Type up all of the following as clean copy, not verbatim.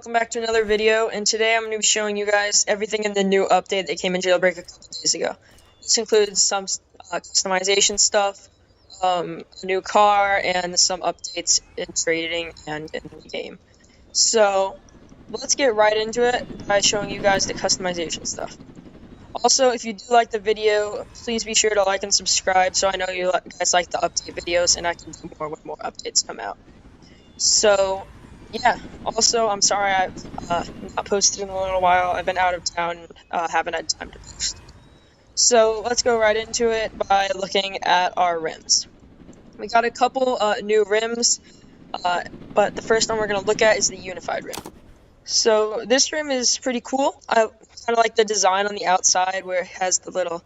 welcome back to another video, and today I'm going to be showing you guys everything in the new update that came in Jailbreak a couple days ago. This includes some customization stuff, a new car, and some updates in trading and in the game. So, let's get right into it by showing you guys the customization stuff. Also, if you do like the video, please be sure to like and subscribe so I know you guys like the update videos and I can do more when more updates come out. So, yeah, also, I'm sorry I've not posted in a little while. I've been out of town and haven't had time to post. So, let's go right into it by looking at our rims. We got a couple new rims, but the first one we're going to look at is the Unified rim. So, this rim is pretty cool. I kind of like the design on the outside where it has the little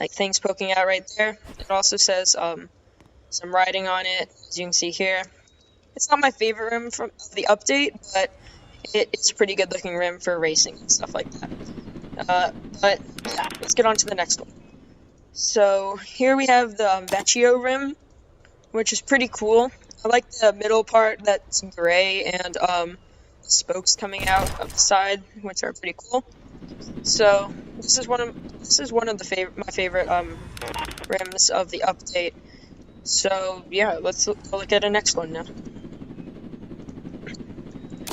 things poking out right there. It also says some writing on it, as you can see here. It's not my favorite rim from the update, but it's a pretty good looking rim for racing and stuff like that. But yeah, let's get on to the next one. So here we have the Vecchio rim, which is pretty cool. I like the middle part that's gray and spokes coming out of the side, which are pretty cool. So this is one of my favorite rims of the update. So yeah, let's look at the next one now.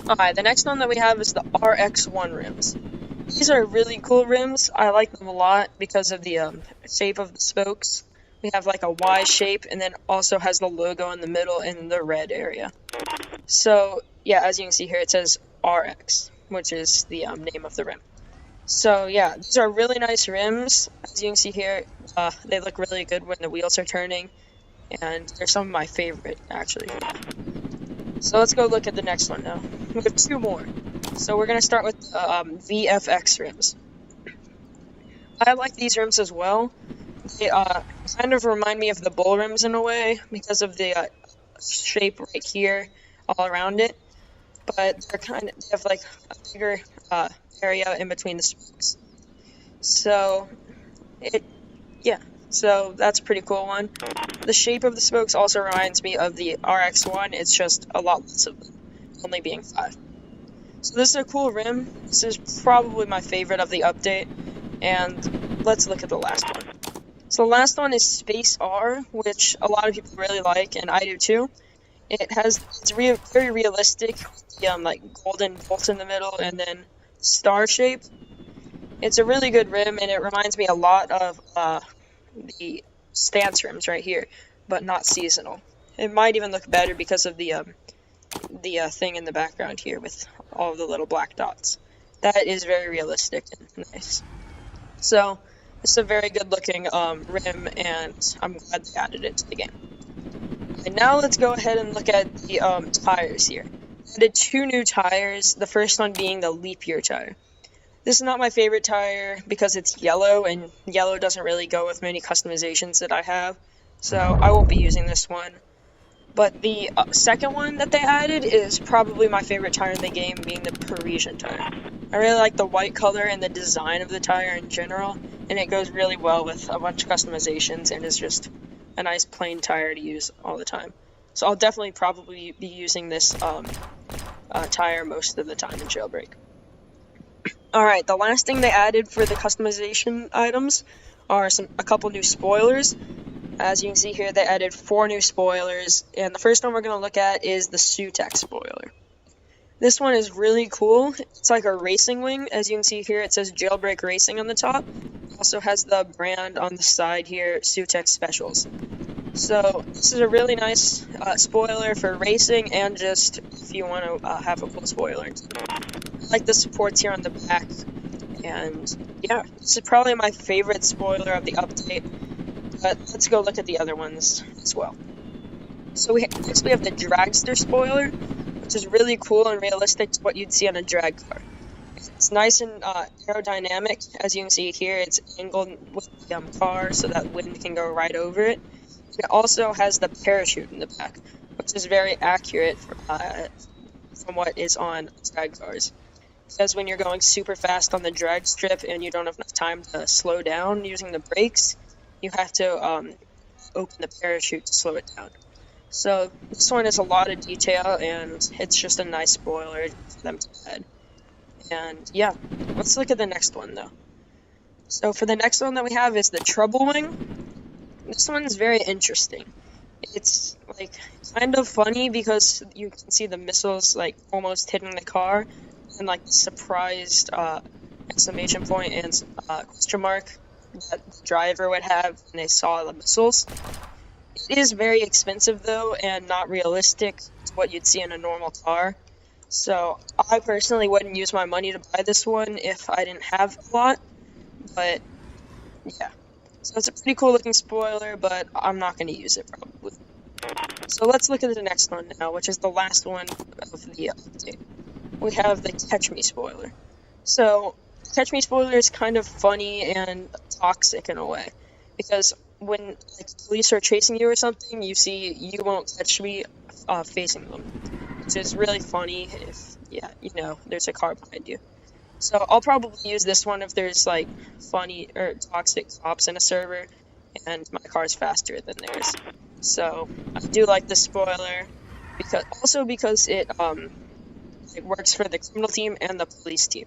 Alright, the next one that we have is the RX1 rims. These are really cool rims. I like them a lot because of the shape of the spokes. We have like a Y shape and then also has the logo in the middle in the red area. So yeah, as you can see here, it says RX, which is the name of the rim. So yeah, these are really nice rims. As you can see here, they look really good when the wheels are turning. And they're some of my favorite, actually. So let's go look at the next one now. We have two more. So we're going to start with VFX rims. I like these rims as well. They kind of remind me of the bull rims in a way because of the shape right here all around it. But they have like a bigger area in between the spokes. So so that's a pretty cool one. The shape of the spokes also reminds me of the RX1, it's just a lot less of them, only being 5. So this is a cool rim. This is probably my favorite of the update, and let's look at the last one. So the last one is Space R, which a lot of people really like, and I do too. It's very realistic, the golden bolt in the middle, and then star shape. It's a really good rim, and it reminds me a lot of the stance rims right here, but not seasonal. It might even look better because of the thing in the background here with all of the little black dots. That is very realistic and nice. So it's a very good looking rim, and I'm glad they added it to the game. And now let's go ahead and look at the tires here. I added 2 new tires, the first one being the leap year tire. This is not my favorite tire because it's yellow, and yellow doesn't really go with many customizations that I have, so I won't be using this one. But the second one that they added is probably my favorite tire in the game, being the Parisian tire. I really like the white color and the design of the tire in general, and it goes really well with a bunch of customizations and is just a nice plain tire to use all the time. So I'll definitely probably be using this tire most of the time in Jailbreak. Alright, the last thing they added for the customization items are a couple new spoilers. As you can see here, they added 4 new spoilers, and the first one we're going to look at is the Sutex spoiler. This one is really cool. It's like a racing wing. As you can see here, it says Jailbreak Racing on the top. It also has the brand on the side here, Sutex Specials. So this is a really nice spoiler for racing and just if you want to have a cool spoiler. I like the supports here on the back, and yeah, this is probably my favorite spoiler of the update, but let's go look at the other ones as well. So next we have the Dragster spoiler, which is really cool and realistic to what you'd see on a drag car. It's nice and aerodynamic. As you can see here, it's angled with the car so that wind can go right over it. It also has the parachute in the back, which is very accurate from what is on drag cars. Because when you're going super fast on the drag strip and you don't have enough time to slow down using the brakes, you have to open the parachute to slow it down. So this one is a lot of detail, and it's just a nice spoiler for them to add. And yeah, let's look at the next one though. So for the next one that we have is the Trouble Wing. This one's very interesting. It's like kind of funny because you can see the missiles like almost hitting the car, and like the surprised exclamation point and question mark that the driver would have when they saw the missiles. It is very expensive though, and not realistic to what you'd see in a normal car. So I personally wouldn't use my money to buy this one if I didn't have a lot. But yeah. So it's a pretty cool looking spoiler, but I'm not going to use it probably. So let's look at the next one now, which is the last one of the update. We have the Catch Me spoiler. So Catch Me spoiler is kind of funny and toxic in a way, because when like police are chasing you or something, you see "You won't catch me" facing them, which is really funny if there's a car behind you. So I'll probably use this one if there's like funny or toxic cops in a server and my car's faster than theirs. So I do like the spoiler because it works for the criminal team and the police team.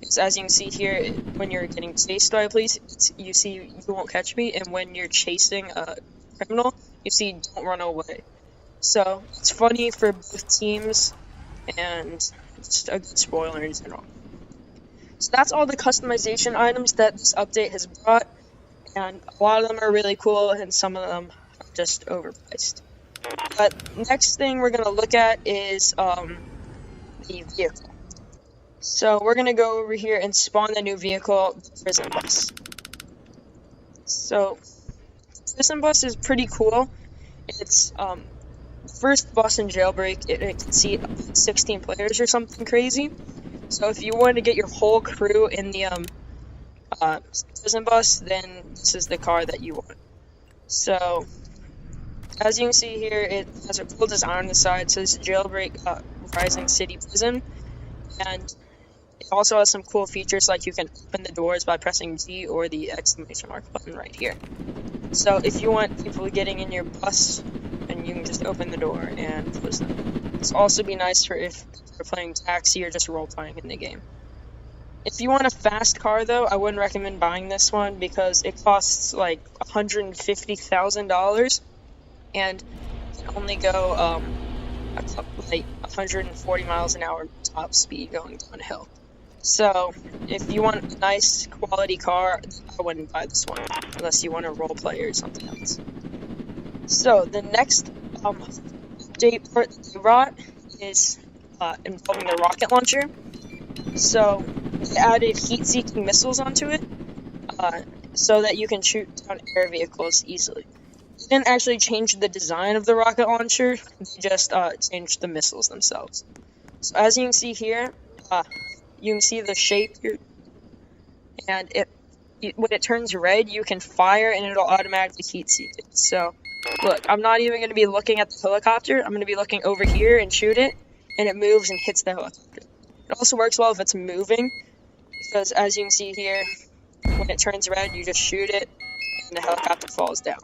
Because as you can see here, when you're getting chased by a police, you see "You won't catch me," and when you're chasing a criminal, you see "Don't run away." So it's funny for both teams and just a good spoiler in general. So that's all the customization items that this update has brought, and a lot of them are really cool and some of them are just overpriced. But next thing we're going to look at is the vehicle. So we're going to go over here and spawn the new vehicle, the Prison Bus. So Prison Bus is pretty cool. It's the first bus in Jailbreak. It can seat 16 players or something crazy. So if you want to get your whole crew in the Prison Bus, then this is the car that you want. So as you can see here, it has a cool design on the side. So this is Jailbreak Rising City Prison, and it also has some cool features like you can open the doors by pressing G or the exclamation mark button right here. So if you want people getting in your bus, then you can just open the door and close them. This will also be nice for if you're playing taxi or just role-playing in the game. If you want a fast car though, I wouldn't recommend buying this one because it costs like $150,000 and can only go like 140 miles an hour top speed going downhill. So if you want a nice quality car, I wouldn't buy this one unless you want to roleplay or something else. So the next update part that they brought is involving the rocket launcher. So they added heat-seeking missiles onto it so that you can shoot down air vehicles easily. They didn't actually change the design of the rocket launcher, they just changed the missiles themselves. So as you can see here, you can see the shape here, and when it turns red, you can fire and it'll automatically heat-seek it. So look, I'm not even going to be looking at the helicopter, I'm going to be looking over here and shoot it, and it moves and hits the helicopter. It also works well if it's moving, because as you can see here, when it turns red, you just shoot it, and the helicopter falls down.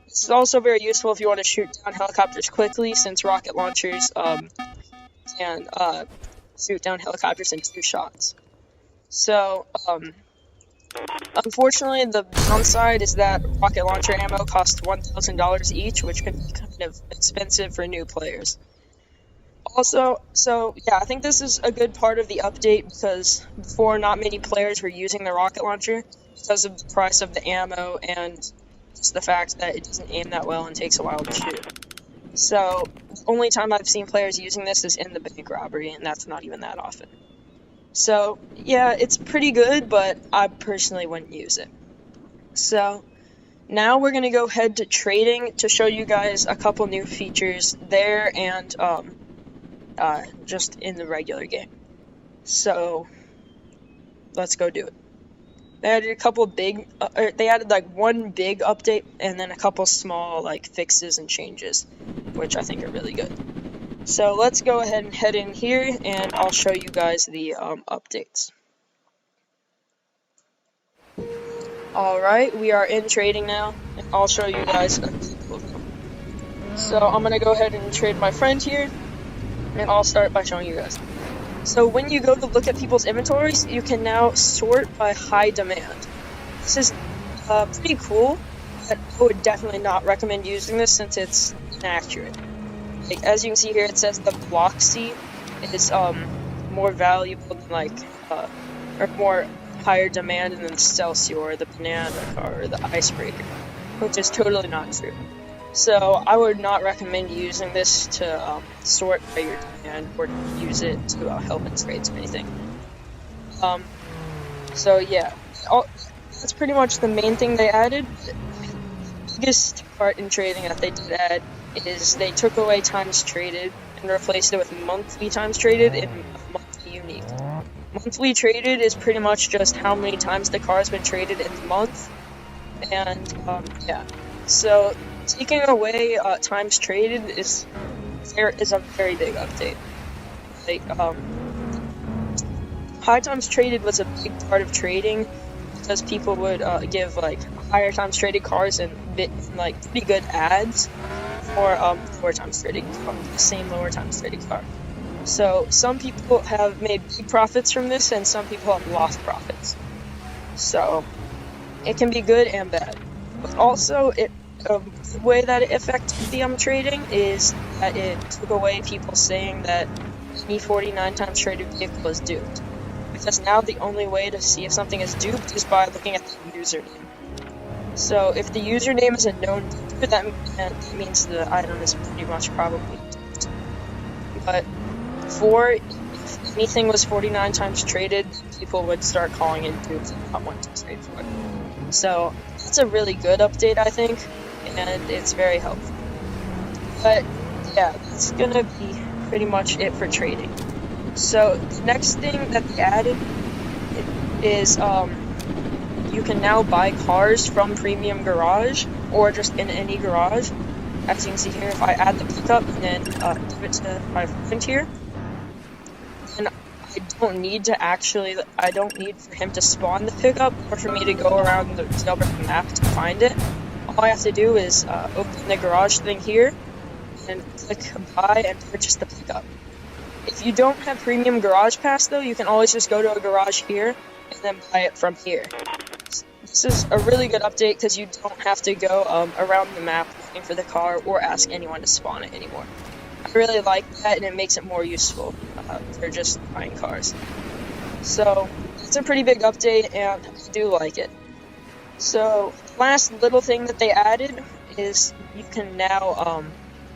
This is also very useful if you want to shoot down helicopters quickly, since rocket launchers can shoot down helicopters in 2 shots. So, unfortunately, the downside is that rocket launcher ammo costs $1,000 each, which can be kind of expensive for new players. Also, so yeah, I think this is a good part of the update because before not many players were using the rocket launcher because of the price of the ammo and just the fact that it doesn't aim that well and takes a while to shoot. So the only time I've seen players using this is in the bank robbery, and that's not even that often. So yeah, it's pretty good, but I personally wouldn't use it. So now we're gonna go head to trading to show you guys a couple new features there and just in the regular game. So let's go do it. They added a couple big, they added like one big update and then a couple small like fixes and changes, which I think are really good. So let's go ahead and head in here and I'll show you guys the updates. Alright, we are in trading now, and I'll show you guys a couple of them. So I'm gonna go ahead and trade my friend here, and I'll start by showing you guys. So when you go to look at people's inventories, you can now sort by high demand. This is pretty cool, but I would definitely not recommend using this since it's inaccurate. Like, as you can see here, it says the Bloxy is more valuable than or more higher demand than the Celsior, the Banana car, or the Icebreaker, which is totally not true. So I would not recommend using this to sort by your demand or use it to help in trades or anything. So yeah, that's pretty much the main thing they added. The biggest part in trading that they did add is they took away times traded and replaced it with monthly times traded and monthly unique. Monthly traded is pretty much just how many times the car has been traded in the month, and yeah. So taking away times traded is a very big update. Like high times traded was a big part of trading because people would give like higher times traded cars and like pretty good ads for lower times traded car, the same lower times traded car. So some people have made big profits from this, and some people have lost profits. So it can be good and bad. But also, the way that it affected the trading is that it took away people saying that any 49 times traded vehicle is duped. Because now the only way to see if something is duped is by looking at the username. So if the username is a known dupe, that means the item is pretty much probably duped. But before, if anything was 49 times traded, people would start calling it duped and not want to trade for it. So that's a really good update, I think, and it's very helpful. But yeah, that's gonna be pretty much it for trading. So the next thing that they added is you can now buy cars from Premium Garage or just in any garage. As you can see here, if I add the pickup and then give it to my friend here, then I don't need for him to spawn the pickup or for me to go around the Jailbreak map to find it. All I have to do is open the garage thing here and click buy and purchase the pickup. If you don't have Premium Garage Pass though, you can always just go to a garage here and then buy it from here. This is a really good update because you don't have to go around the map looking for the car or ask anyone to spawn it anymore. I really like that, and it makes it more useful for just buying cars. So it's a pretty big update, and I do like it. So last little thing that they added is you can now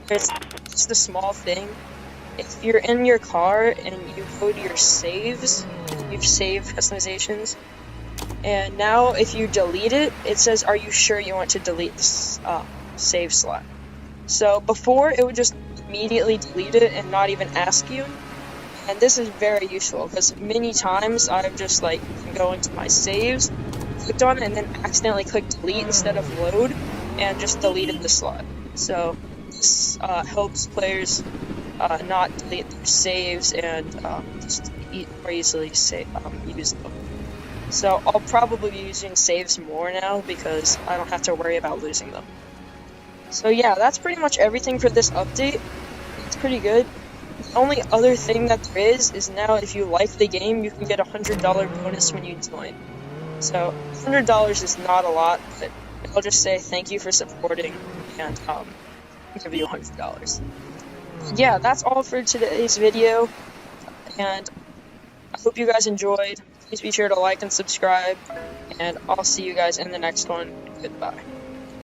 there's just a small thing. If you're in your car and you go to your saves, you've saved customizations, and now if you delete it, it says, are you sure you want to delete this save slot? So before, it would just immediately delete it and not even ask you, and this is very useful because many times I've just like go into my saves, clicked on it, and then accidentally clicked delete instead of load, and just deleted the slot. So this helps players not delete their saves and just more easily use them. So I'll probably be using saves more now because I don't have to worry about losing them. So yeah, that's pretty much everything for this update. It's pretty good. The only other thing that there is now if you like the game, you can get a $100 bonus when you join. So $100 is not a lot, but I'll just say thank you for supporting and give you $100. Yeah, that's all for today's video, and I hope you guys enjoyed. Please be sure to like and subscribe, and I'll see you guys in the next one. Goodbye.